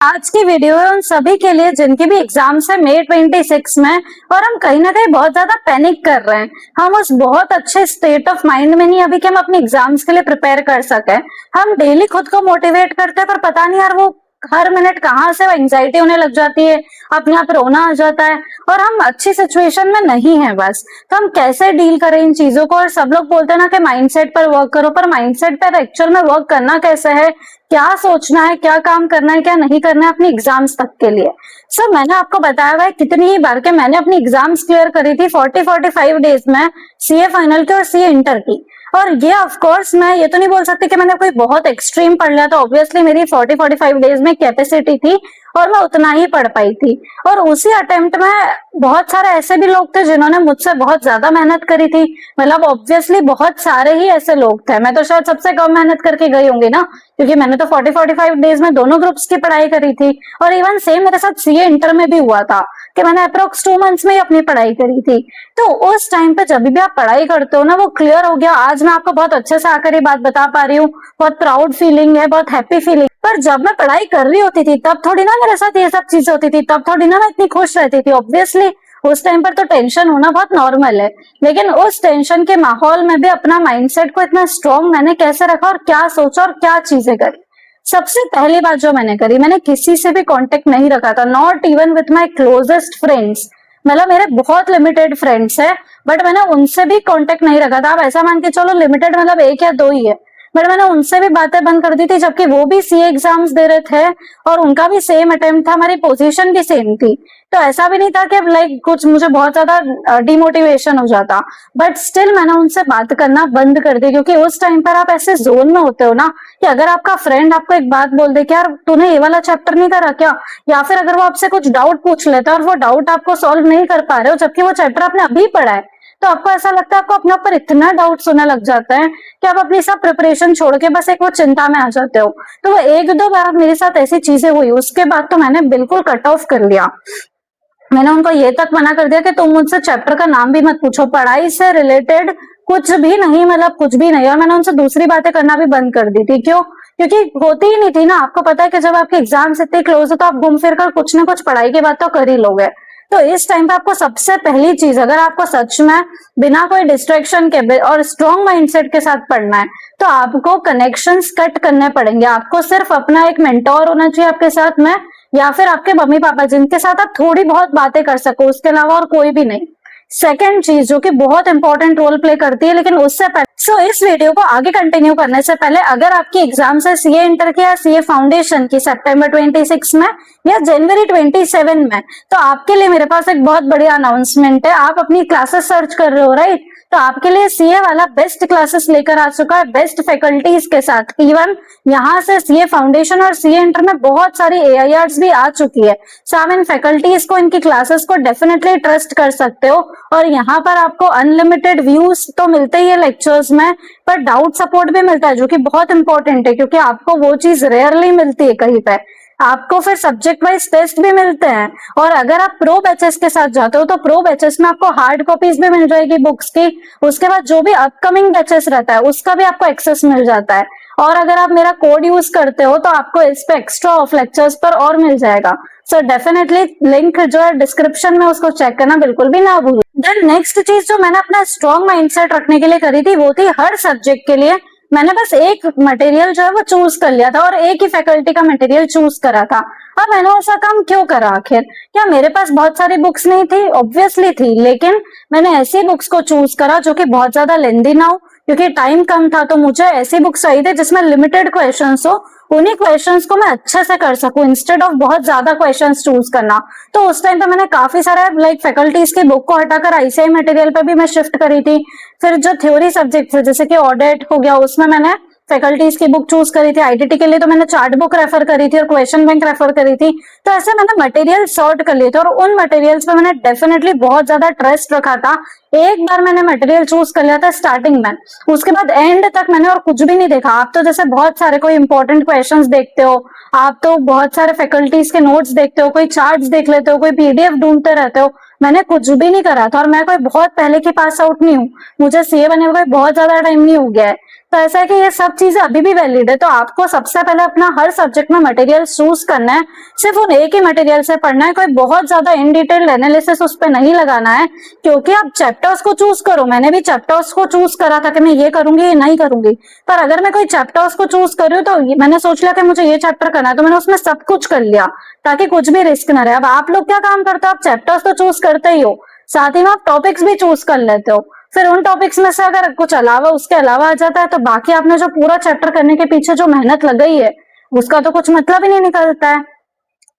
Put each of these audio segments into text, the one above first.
आज की वीडियो है उन सभी के लिए जिनके भी एग्जाम्स है मई 26 में और हम कहीं ना कहीं बहुत ज्यादा पैनिक कर रहे हैं। हम उस बहुत अच्छे स्टेट ऑफ माइंड में नहीं अभी कि हम अपने एग्जाम्स के लिए प्रिपेयर कर सके। हम डेली खुद को मोटिवेट करते हैं पर पता नहीं यार वो हर मिनट कहाँ से वो एंजाइटी होने लग जाती है, अपने आप रोना आ जाता है और हम अच्छी सिचुएशन में नहीं है। बस तो हम कैसे डील करें इन चीजों को। और सब लोग बोलते हैं ना कि माइंडसेट पर वर्क करो, पर माइंडसेट पर एक्चुअल में वर्क करना कैसे है, क्या सोचना है, क्या काम करना है, क्या नहीं करना है अपनी एग्जाम्स तक के लिए। सर मैंने आपको बताया हुआ है कितनी ही बार के मैंने अपनी एग्जाम्स क्लियर करी थी 45 डेज में, सीए फाइनल की और सीए इंटर की। और ये ऑफ कोर्स मैं ये तो नहीं बोल सकती कि मैंने कोई बहुत एक्सट्रीम पढ़ लिया, तो ऑब्वियसली मेरी 45 डेज में कैपेसिटी थी और मैं उतना ही पढ़ पाई थी। और उसी अटेम्प्ट में बहुत सारे ऐसे भी लोग थे जिन्होंने मुझसे बहुत ज्यादा मेहनत करी थी। मतलब ऑब्वियसली बहुत सारे ही ऐसे लोग थे, मैं तो शायद सबसे कम मेहनत करके गई होंगी ना, क्योंकि मैंने तो 45 डेज में दोनों ग्रुप्स की पढ़ाई करी थी। और इवन सेम मेरे साथ सीए इंटर में भी हुआ था कि मैंने अप्रोक्स 2 मंथ्स में ही अपनी पढ़ाई करी थी। तो उस टाइम पे जब भी आप पढ़ाई करते हो ना वो क्लियर हो गया। आज मैं आपको बहुत अच्छे से आकर ये बात बता पा रही हूँ, बहुत प्राउड फीलिंग है, बहुत हैप्पी फीलिंग। पर जब मैं पढ़ाई कर रही होती थी तब थोड़ी ना मेरे साथ ये सब चीजें होती थी, तब थोड़ी ना मैं इतनी खुश रहती थी। ऑब्वियसली उस टाइम पर तो टेंशन होना बहुत नॉर्मल है, लेकिन उस टेंशन के माहौल में भी अपना माइंडसेट को इतना स्ट्रांग मैंने कैसे रखा और क्या सोचा और क्या चीजें करी। सबसे पहली बात जो मैंने करी, मैंने किसी से भी कांटेक्ट नहीं रखा था, not even with my closest friends. मतलब मेरे बहुत लिमिटेड फ्रेंड्स है बट मैंने उनसे भी कांटेक्ट नहीं रखा था। आप ऐसा मान के चलो लिमिटेड मतलब 1 या 2 ही है, बट मैंने उनसे भी बातें बंद कर दी थी, जबकि वो भी सीए एग्जाम्स दे रहे थे और उनका भी सेम अटेम्प्ट था, हमारी पोजीशन भी सेम थी। तो ऐसा भी नहीं था कि लाइक कुछ मुझे बहुत ज्यादा डिमोटिवेशन हो जाता, बट स्टिल मैंने उनसे बात करना बंद कर दी। क्योंकि उस टाइम पर आप ऐसे जोन में होते हो ना कि अगर आपका फ्रेंड आपको एक बात बोल दे कि यार तूने ये वाला चैप्टर नहीं करा क्या, या फिर अगर वो आपसे कुछ डाउट पूछ लेता है और वो डाउट आपको सॉल्व नहीं कर पा रहे हो जबकि वो चैप्टर आपने अभी पढ़ा है, तो आपको ऐसा लगता है, आपको अपने ऊपर इतना डाउट्स होने लग जाते हैं कि आप अपनी सब प्रिपरेशन छोड़ के बस एक वो चिंता में आ जाते हो। तो वो 1-2 बार मेरे साथ ऐसी चीजें हुई, उसके बाद तो मैंने बिल्कुल कट ऑफ कर लिया। मैंने उनको ये तक मना कर दिया कि तुम मुझसे चैप्टर का नाम भी मत पूछो, पढ़ाई से रिलेटेड कुछ भी नहीं, मतलब कुछ भी नहीं। और मैंने उनसे दूसरी बातें करना भी बंद कर दी थी। क्यों? क्योंकि होती ही नहीं थी ना। आपको पता है कि जब आपके एग्जाम्स इतने क्लोज हो तो आप घूम फिर कर कुछ ना कुछ पढ़ाई की बात तो कर ही लोगे। तो इस टाइम पे आपको सबसे पहली चीज, अगर आपको सच में बिना कोई डिस्ट्रैक्शन के और स्ट्रॉन्ग माइंडसेट के साथ पढ़ना है तो आपको कनेक्शंस कट करने पड़ेंगे। आपको सिर्फ अपना एक मेंटोर होना चाहिए आपके साथ में, या फिर आपके मम्मी पापा जिनके साथ आप थोड़ी बहुत बातें कर सको, उसके अलावा और कोई भी नहीं। सेकेंड चीज जो कि बहुत इंपॉर्टेंट रोल प्ले करती है, लेकिन उससे पहले इस वीडियो को आगे कंटिन्यू करने से पहले अगर आपकी एग्जाम है सीए इंटर की या सीए फाउंडेशन की सितंबर 26 में या जनवरी 27 में, तो आपके लिए मेरे पास एक बहुत बड़ी अनाउंसमेंट है। आप अपनी क्लासेस सर्च कर रहे हो राइट, तो आपके लिए सीए वाला बेस्ट क्लासेस लेकर आ चुका है, बेस्ट फैकल्टीज के साथ। इवन यहाँ से सीए फाउंडेशन और सीए इंटर में बहुत सारी एआईआर्स भी आ चुकी है। सो आप इन फैकल्टीज को, इनकी क्लासेस को डेफिनेटली ट्रस्ट कर सकते हो। और यहाँ पर आपको अनलिमिटेड व्यूज तो मिलते ही है लेक्चर्स में, पर डाउट सपोर्ट भी मिलता है जो कि बहुत इंपॉर्टेंट है, क्योंकि आपको वो चीज रेयरली मिलती है कहीं पे। आपको फिर सब्जेक्ट वाइज टेस्ट भी मिलते हैं। और अगर आप प्रो बैचेस के साथ जाते हो तो प्रो बैचेस में आपको हार्ड कॉपीज भी मिल जाएगी बुक्स की। उसके बाद जो भी अपकमिंग बैचेस रहता है उसका भी आपको एक्सेस मिल जाता है। और अगर आप मेरा कोड यूज करते हो तो आपको इस पे एक्स्ट्रा ऑफ लेक्चर्स पर और मिल जाएगा। सो डेफिनेटली लिंक जो है डिस्क्रिप्शन में, उसको चेक करना बिल्कुल भी ना भूलो। देन नेक्स्ट चीज जो मैंने अपना स्ट्रॉन्ग माइंडसेट रखने के लिए करी थी वो थी हर सब्जेक्ट के लिए मैंने बस एक मटेरियल जो है वो चूज कर लिया था और एक ही फैकल्टी का मटेरियल चूज करा था। अब मैंने ऐसा काम क्यों करा आखिर? क्या मेरे पास बहुत सारी बुक्स नहीं थी? ऑब्वियसली थी, लेकिन मैंने ऐसी बुक्स को चूज करा जो कि बहुत ज्यादा लेंदी ना हो, क्योंकि टाइम कम था। तो मुझे ऐसी बुक्स चाहिए थी जिसमें लिमिटेड क्वेश्चंस हो, उन्हीं क्वेश्चंस को मैं अच्छे से कर सकूं इंस्टेड ऑफ बहुत ज्यादा क्वेश्चंस चूज करना। तो उस टाइम पे मैंने काफी सारे लाइक फैकल्टीज की बुक को हटाकर आईसीआई मटेरियल पे भी मैं शिफ्ट करी थी। फिर जो थ्योरी सब्जेक्ट थे जैसे कि ऑडिट हो गया, उसमें मैंने फैकल्टीज की बुक चूज करी थी। आईटीटी के लिए तो मैंने चार्ट बुक रेफर करी थी और क्वेश्चन बैंक रेफर करी थी। तो ऐसे मैंने मटेरियल सॉर्ट कर लिए थे और उन मटेरियल्स पे मैंने डेफिनेटली बहुत ज्यादा ट्रस्ट रखा था। एक बार मैंने मटेरियल चूज कर लिया था स्टार्टिंग में, उसके बाद एंड तक मैंने और कुछ भी नहीं देखा। आप तो जैसे बहुत सारे कोई इंपॉर्टेंट क्वेश्चंस देखते हो, आप तो बहुत सारे फैकल्टीज के नोट्स देखते हो, कोई चार्ट्स देख लेते हो, कोई पीडीएफ ढूंढते रहते हो। मैंने कुछ भी नहीं करा था और मैं कोई बहुत पहले की पास आउट नहीं हूँ, मुझे सीए बने हुए बहुत ज्यादा टाइम नहीं हो गया है। तो ऐसा है कि ये सब चीजें अभी भी वैलिड है। तो आपको सबसे पहले अपना हर सब्जेक्ट में मटेरियल चूज करना है, सिर्फ उन एक ही मटेरियल से पढ़ना है, कोई बहुत ज्यादा इन डिटेल एनालिसिस उस पर नहीं लगाना है। क्योंकि आप चैप्टर्स को चूज करो, मैंने भी चैप्टर्स को चूज करा था कि मैं ये करूंगी ये नहीं करूंगी, पर अगर मैं कोई चैप्टर्स को चूज कर रही हूँ तो मैंने सोच लिया कि मुझे ये चैप्टर करना है, तो मैंने उसमें सब कुछ कर लिया ताकि कुछ भी रिस्क ना रहे। अब आप लोग क्या काम करते हो, आप चैप्टर्स तो चूज करते ही हो, साथ ही में आप टॉपिक्स भी चूज कर लेते हो। फिर उन टॉपिक्स में से अगर कुछ अलावा उसके अलावा आ जाता है तो बाकी आपने जो पूरा चैप्टर करने के पीछे जो मेहनत लगाई है उसका तो कुछ मतलब ही नहीं निकलता है।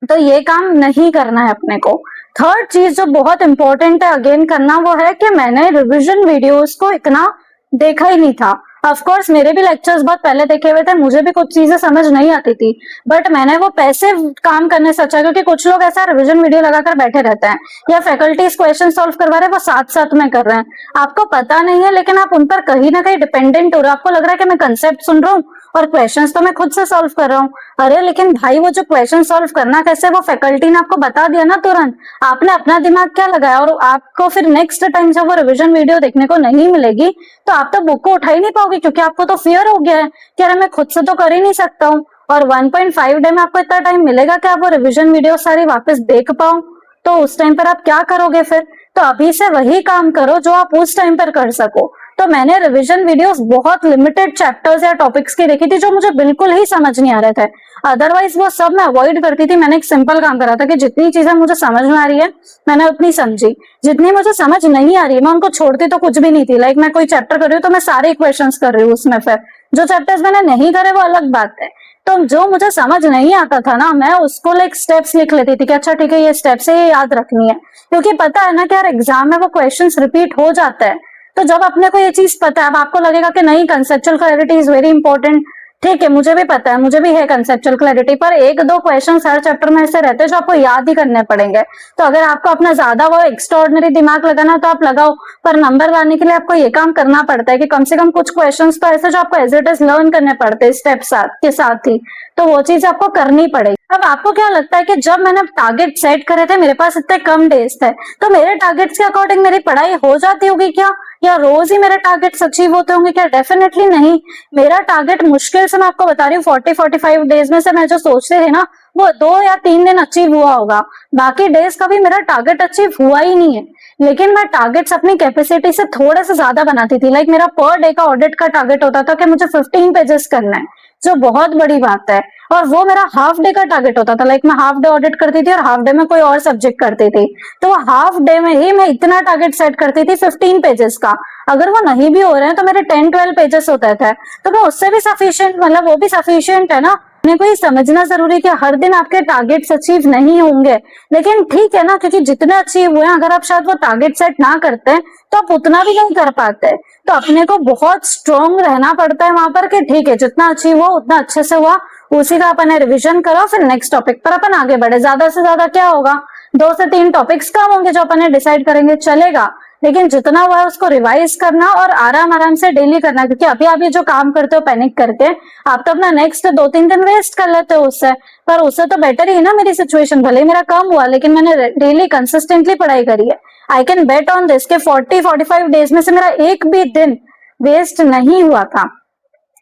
तो ये काम नहीं करना है अपने को। थर्ड चीज जो बहुत इंपॉर्टेंट है अगेन करना, वो है कि मैंने रिविजन वीडियोस को इतना देखा ही नहीं था। ऑफ कोर्स मेरे भी लेक्चर्स बहुत पहले देखे हुए थे, मुझे भी कुछ चीजें समझ नहीं आती थी, बट मैंने वो पैसिव काम करने से अच्छा, क्योंकि कुछ लोग ऐसा रिविजन वीडियो लगाकर बैठे रहते हैं या फैकल्टीज क्वेश्चन सॉल्व करवा रहे हैं वो साथ साथ में कर रहे हैं, आपको पता नहीं है लेकिन आप उन पर कहीं ना कहीं डिपेंडेंट हो रहे हो। आपको लग रहा है कि मैं कंसेप्ट सुन रहा हूँ और क्वेश्चंस तो मैं खुद से सॉल्व कर रहा हूँ। अरे लेकिन भाई वो जो क्वेश्चन सॉल्व करना कैसे वो फैकल्टी ने आपको बता दिया ना तुरंत, आपने अपना दिमाग क्या लगाया, और आपको फिर नेक्स्ट टाइम जब वो रिविजन वीडियो देखने को नहीं मिलेगी तो आप तो बुक को उठा ही नहीं पाओगे, क्योंकि आपको तो फियर हो गया है कि अरे मैं खुद से तो कर ही नहीं सकता हूँ। और 1.5 डे में आपको इतना टाइम मिलेगा कि आप वो रिविजन वीडियो सारी वापस देख पाओ, तो उस टाइम पर आप क्या करोगे फिर। तो अभी से वही काम करो जो आप उस टाइम पर कर सको। तो मैंने रिवीजन वीडियोस बहुत लिमिटेड चैप्टर्स या टॉपिक्स की देखी थी जो मुझे बिल्कुल ही समझ नहीं आ रहे थे, अदरवाइज वो सब मैं अवॉइड करती थी। मैंने एक सिंपल काम करा था कि जितनी चीजें मुझे समझ में आ रही है मैंने उतनी समझी, जितनी मुझे समझ नहीं आ रही है मैं उनको छोड़ती तो कुछ भी नहीं थी। लाइक मैं कोई चैप्टर कर रही हूँ तो मैं सारे इक्वेशंस कर रही हूँ उसमें, फिर जो चैप्टर्स मैंने नहीं करे वो अलग बात है। तो जो मुझे समझ नहीं आता था ना मैं उसको लाइक स्टेप्स लिख लेती थी कि अच्छा ठीक है ये स्टेप्स है, ये याद रखनी है, क्योंकि पता है ना कि यार एग्जाम में वो क्वेश्चंस रिपीट हो जाता है। तो जब अपने को ये चीज पता है, अब आपको लगेगा कि नहीं conceptual clarity is very important, ठीक है मुझे भी पता है, मुझे भी है कंसेप्चुअल क्लैरिटी, पर एक दो क्वेश्चन हर चैप्टर में ऐसे रहते हैं जो आपको याद ही करने पड़ेंगे। तो अगर आपको अपना ज्यादा वो एक्स्ट्राऑर्डिनरी दिमाग लगाना तो आप लगाओ, पर नंबर लाने के लिए आपको ये काम करना पड़ता है कि कम से कम कुछ क्वेश्चंस तो ऐसे जो आपको एज इट इज लर्न करने पड़ते हैं स्टेप के साथ ही, तो वो चीज आपको करनी पड़ेगी। अब आपको क्या लगता है कि जब मैंने टारगेट सेट करे थे मेरे पास इतने कम डेज थे, तो मेरे टारगेट्स के अकॉर्डिंग मेरी पढ़ाई हो जाती होगी क्या, या रोज ही मेरे टारगेट्स अचीव होते होंगे क्या? डेफिनेटली नहीं। मेरा टारगेट मुश्किल से मैं आपको बता रही हूँ 40-45 डेज में से मैं जो सोचते थे ना वो 2 या 3 दिन अचीव हुआ होगा, बाकी डेज कभी मेरा टारगेट अचीव हुआ ही नहीं है। लेकिन मैं टारगेट्स अपनी कैपेसिटी से थोड़े से ज्यादा बनाती थी। लाइक मेरा पर डे का ऑडिट का टारगेट होता था कि मुझे 15 पेजेस करना है, जो बहुत बड़ी बात है, और वो मेरा हाफ डे का टारगेट होता था। लाइक मैं हाफ डे ऑडिट करती थी और हाफ डे में कोई और सब्जेक्ट करती थी, तो हाफ डे में ही मैं इतना टारगेट सेट करती थी 15 पेजेस का। अगर वो नहीं भी हो रहे हैं तो मेरे 10-12 पेजेस होते थे, तो मैं उससे भी सफिशिएंट, मतलब वो भी सफिशिएंट है ना। अपने को ये समझना जरूरी है कि हर दिन आपके टारगेट्स अचीव नहीं होंगे, लेकिन ठीक है ना, क्योंकि जितने अचीव हुए अगर आप शायद वो टारगेट सेट ना करते तो आप उतना भी नहीं कर पाते। तो अपने को बहुत स्ट्रॉन्ग रहना पड़ता है वहां पर कि ठीक है जितना अचीव हुआ उतना अच्छे से हुआ, उसी का अपन रिविजन करो, फिर नेक्स्ट टॉपिक पर अपन आगे बढ़े। ज्यादा से ज्यादा क्या होगा, 2 से 3 टॉपिक्स कम होंगे जो अपन डिसाइड करेंगे, चलेगा, लेकिन जितना हुआ है उसको रिवाइज करना और आराम आराम से डेली करना। क्योंकि अभी आप ये जो काम करते हो पैनिक करके, आप तो अपना नेक्स्ट 2-3 दिन वेस्ट कर लेते हो उससे, पर उससे तो बेटर ही है ना मेरी सिचुएशन। भले मेरा कम हुआ लेकिन मैंने डेली कंसिस्टेंटली पढ़ाई करी है। I can bet on this के 40-45 डेज में से मेरा एक भी दिन वेस्ट नहीं हुआ था।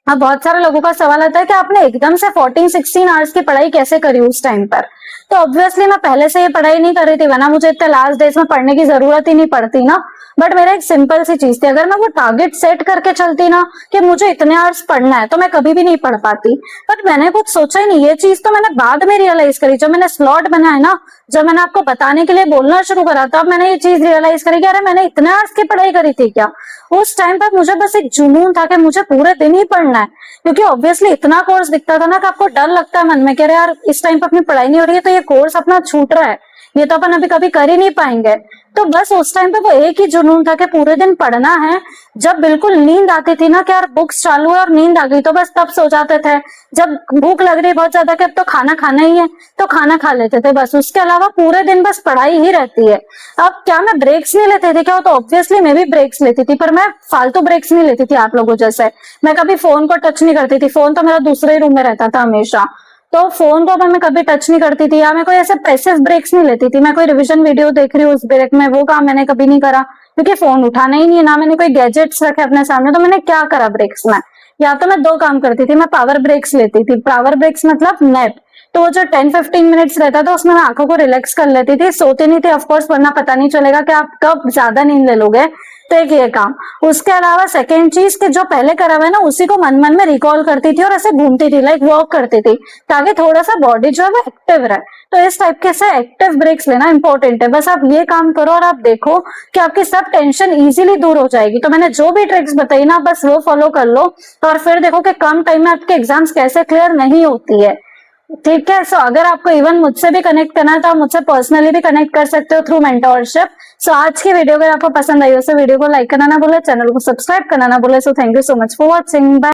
अब बहुत सारे लोगों का सवाल आता है कि आपने एकदम से 14-16 आवर्स की पढ़ाई कैसे करी उस टाइम पर। तो ऑब्वियसली मैं पहले से ये पढ़ाई नहीं कर रही थी, वरना मुझे इतने लास्ट डेज में पढ़ने की जरूरत ही नहीं पड़ती ना। बट मेरा एक सिंपल सी चीज थी, अगर मैं वो टारगेट सेट करके चलती ना कि मुझे इतने आवर्स पढ़ना है, तो मैं कभी भी नहीं पढ़ पाती। बट मैंने कुछ सोचा ही नहीं, ये चीज तो मैंने बाद में रियलाइज करी जब मैंने स्लॉट बनाया ना, जब मैंने आपको बताने के लिए बोलना शुरू करा तब मैंने ये चीज रियलाइज करी कि अरे मैंने इतने आवर्स की पढ़ाई करी थी क्या। उस टाइम पर मुझे बस एक जुनून था कि मुझे पूरे दिन ही पढ़ना है, क्योंकि ऑब्वियसली इतना कोर्स दिखता था ना कि आपको डर लगता है मन में कि अरे यार इस टाइम पर अपनी पढ़ाई नहीं हो रही है तो ये कोर्स अपना छूट रहा है, ये तो अपन अभी कभी कर ही नहीं पाएंगे। तो बस उस टाइम पे वो एक ही जुनून था कि पूरे दिन पढ़ना है। जब बिल्कुल नींद आती थी ना कि यार बुक्स चालू है और नींद आ गई, तो बस तब सो जाते थे। जब भूख लग रही बहुत ज्यादा कि अब तो खाना खाना ही है तो खाना खा लेते थे, बस उसके अलावा पूरे दिन बस पढ़ाई ही रहती है। अब क्या मैं ब्रेक्स नहीं लेते थे क्या? तो ऑब्वियसली मैं भी ब्रेक्स लेती थी, पर मैं फालतू ब्रेक्स नहीं लेती थी आप लोगों जैसे। मैं कभी फोन को टच नहीं करती थी, फोन तो मेरा दूसरे ही रूम में रहता था हमेशा, तो फोन को मैं कभी टच नहीं करती थी। या मैं कोई ऐसे पैसिव ब्रेक्स नहीं लेती थी, मैं कोई रिवीजन वीडियो देख रही हूँ उस ब्रेक में, वो काम मैंने कभी नहीं करा, क्योंकि फोन उठाना ही नहीं है, ना मैंने कोई गैजेट्स रखे अपने सामने, तो मैंने क्या करा ब्रेक्स में। या तो मैं 2 काम करती थी, मैं पावर ब्रेक्स लेती थी। पावर ब्रेक्स मतलब नैप। तो वो जो 10-15 मिनट्स रहता था उसमें मैं आंखों को रिलैक्स कर लेती थी, सोती नहीं थी ऑफकोर्स, वरना पता नहीं चलेगा कि आप कब ज्यादा नींद ले लोगे। तो एक ये काम। उसके अलावा सेकेंड चीज कि जो पहले करा हुआ है ना उसी को मन मन में रिकॉल करती थी और ऐसे घूमती थी, लाइक वॉक करती थी, ताकि थोड़ा सा बॉडी जो है वो एक्टिव रहे। तो इस टाइप के से एक्टिव ब्रेक्स लेना इंपॉर्टेंट है। बस आप ये काम करो और आप देखो कि आपकी सब टेंशन इजीली दूर हो जाएगी। तो मैंने जो भी ट्रिक्स बताई ना बस वो फॉलो कर लो और फिर देखो कि कम टाइम में आपके एग्जाम्स कैसे क्लियर नहीं होती है। ठीक है। सो अगर आपको इवन मुझसे भी कनेक्ट करना है तो आप मुझसे पर्सनली भी कनेक्ट कर सकते हो थ्रू मेंटोरशिप। सो आज की वीडियो अगर आपको पसंद आई हो तो वीडियो को लाइक करना ना भूले, चैनल को सब्सक्राइब करना ना भूले। So thank you so much for watching. Bye.